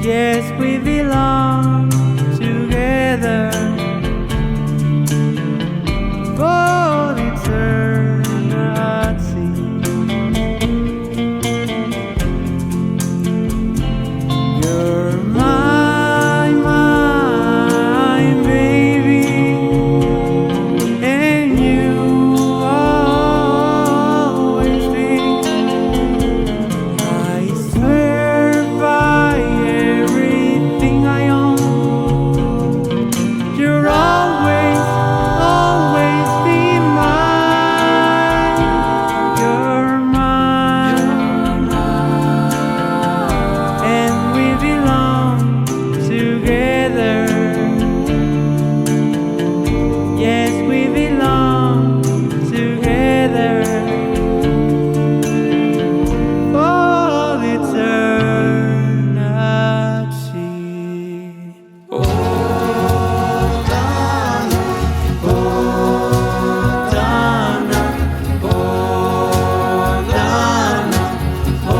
Yes, we belong together for eternity. You're my baby, and you always be. I swear by everything I own, you're always, always be mine. You're mine, and we belong together. Yes, we belong together for eternity. Oh, Donna, oh, Donna, oh, Donna, oh,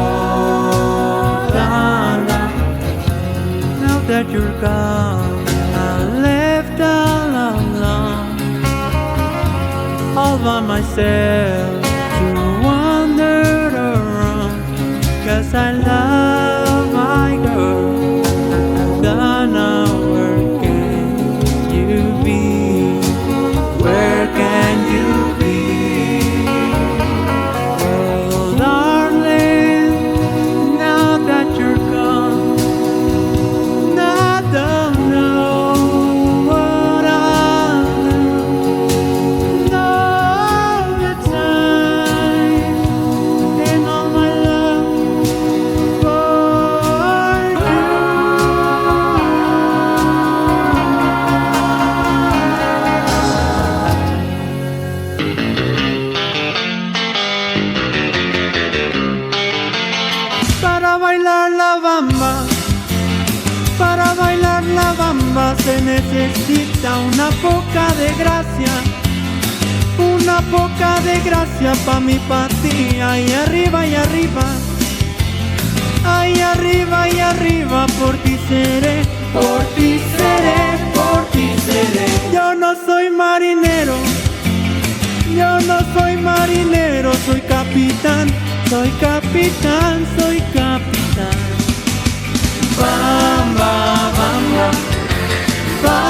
Donna. Now that you're gone, I'm left all alone, all by myself to wander around. 'Cause I love my girl. Donna, where can you be? Where can you be? Oh, darling, now that you're gone, I don't know what I'll do. All the time, and all my love for you. Para bailar la bamba, para bailar la bamba se necesita una poca de gracia, una poca de gracia pa' mi pa' ti. Ahí arriba y arriba, ahí arriba y arriba, por ti seré, por ti seré, por ti seré. Yo no soy marinero, yo no soy marinero, soy capitán, soy capitán, soy capitán. Bamba, bamba, bamba.